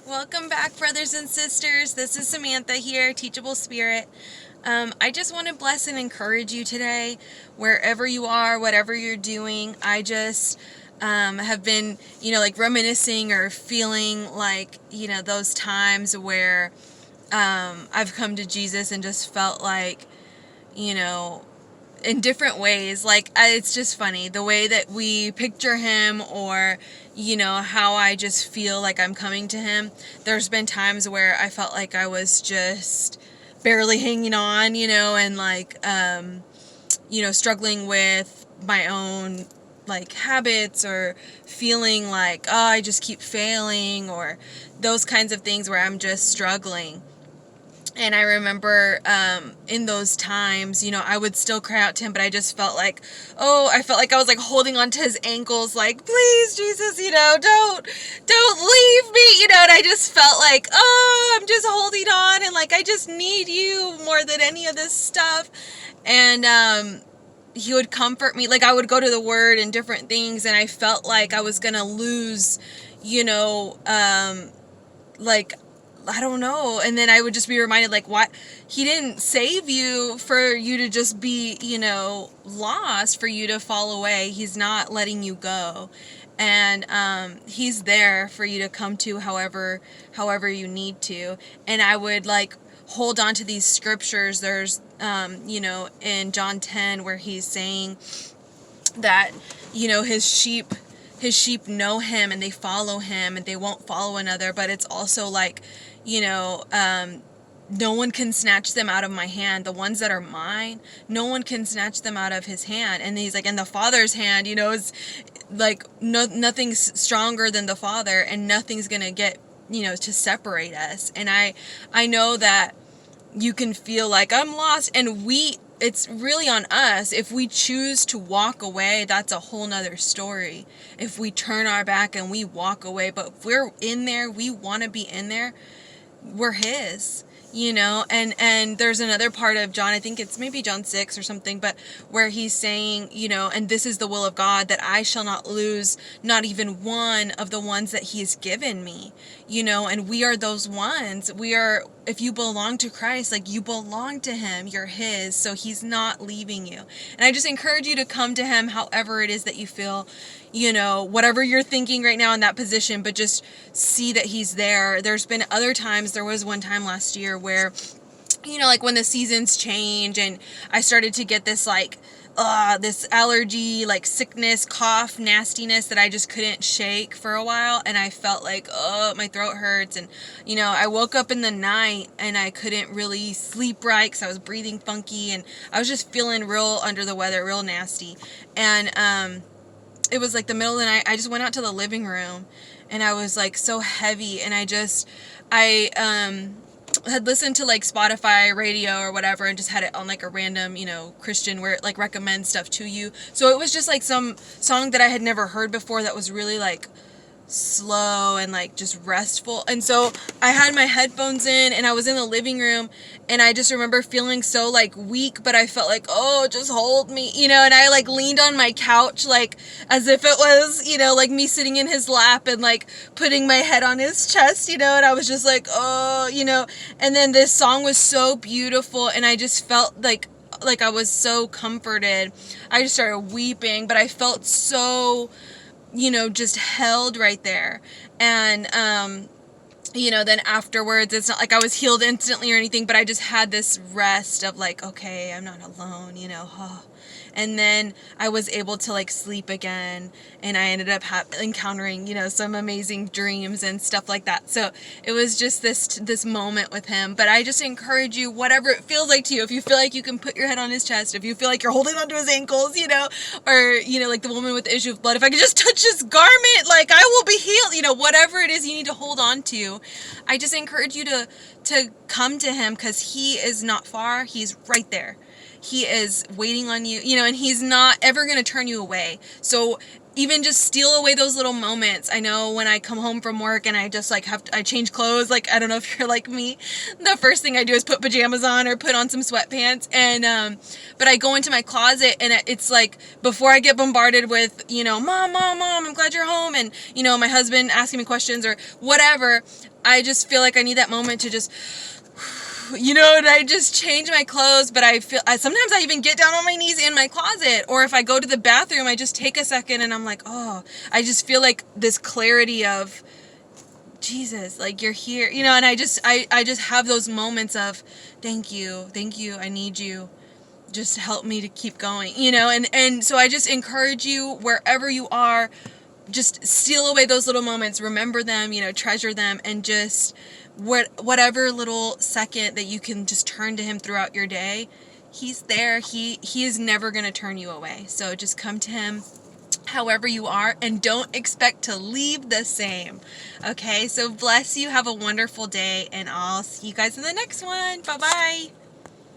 Welcome back, brothers and sisters. This is Samantha here, Teachable Spirit. I just want to bless and encourage you today, wherever you are, whatever you're doing. I just have been, reminiscing or feeling like, those times where I've come to Jesus and just felt like, in different ways. It's just funny the way that we picture him, or how I just feel like I'm coming to him. There's been times where I felt like I was just barely hanging on, and struggling with my own habits, or feeling like, oh, I just keep failing, or those kinds of things where I'm just struggling. And I remember in those times, I would still cry out to him, but I just felt like, I felt like I was holding on to his ankles, please, Jesus, don't leave me, and I just felt like, I'm just holding on, and I just need you more than any of this stuff. And he would comfort me. I would go to the Word and different things, and I felt like I was gonna lose, I don't know. And then I would just be reminded, what? He didn't save you for you to just be, lost, for you to fall away. He's not letting you go. And he's there for you to come to however you need to. And I would, hold on to these scriptures. There's, in John 10, where he's saying that, his sheep know him and they follow him and they won't follow another. But it's also no one can snatch them out of my hand. The ones that are mine, no one can snatch them out of his hand. And he's in the Father's hand, is nothing's stronger than the Father, and nothing's gonna get, to separate us. And I know that you can feel like I'm lost, and it's really on us. If we choose to walk away, that's a whole nother story. If we turn our back and we walk away, but if we're in there, we want to be in there, we're his, and there's another part of John, I think it's maybe John 6 or something, but where he's saying, and this is the will of God, that I shall not lose not even one of the ones that he has given me, and we are those ones. If you belong to Christ, you belong to him, you're his, so he's not leaving you. And I just encourage you to come to him however it is that you feel, whatever you're thinking right now in that position, but just see that he's there. There's been other times, there was one time last year where, when the seasons change and I started to get this this allergy, sickness, cough, nastiness that I just couldn't shake for a while. And I felt like, my throat hurts. And, I woke up in the night and I couldn't really sleep right because I was breathing funky. And I was just feeling real under the weather, real nasty. And it was the middle of the night. I just went out to the living room and I was so heavy. And I had listened to Spotify radio or whatever, and just had it on a random, Christian, where it recommends stuff to you. So it was just some song that I had never heard before that was really slow and just restful. And so I had my headphones in and I was in the living room, and I just remember feeling so weak, but I felt just hold me, and I leaned on my couch as if it was, me sitting in his lap and putting my head on his chest, and I was just and then this song was so beautiful, and I just felt like I was so comforted. I just started weeping, but I felt so just held right there. And, then afterwards, it's not I was healed instantly or anything, but I just had this rest of okay, I'm not alone, And then I was able to sleep again, and I ended up encountering, some amazing dreams and stuff like that. So it was just this moment with him. But I just encourage you, whatever it feels like to you, if you feel like you can put your head on his chest, if you feel like you're holding onto his ankles, or, the woman with the issue of blood, if I could just touch his garment, I will be healed, whatever it is you need to hold on to. I just encourage you to come to him, because he is not far. He's right there. He is waiting on you, and he's not ever going to turn you away. So even just steal away those little moments. I know when I come home from work and I just like I change clothes, like I don't know if you're like me, the first thing I do is put pajamas on or put on some sweatpants, and but I go into my closet and it's like before I get bombarded with, mom, I'm glad you're home, and my husband asking me questions or whatever, I just feel like I need that moment to just and I just change my clothes. But sometimes I even get down on my knees in my closet, or if I go to the bathroom, I just take a second and I'm like, oh, I just feel like this clarity of Jesus, like you're here, and I just have those moments of thank you, I need you, just help me to keep going, and so I just encourage you, wherever you are, just steal away those little moments, remember them, treasure them, and just whatever little second that you can just turn to him throughout your day, he's there. He is never going to turn you away. So just come to him however you are, and don't expect to leave the same. Okay, so bless you. Have a wonderful day, and I'll see you guys in the next one. Bye-bye.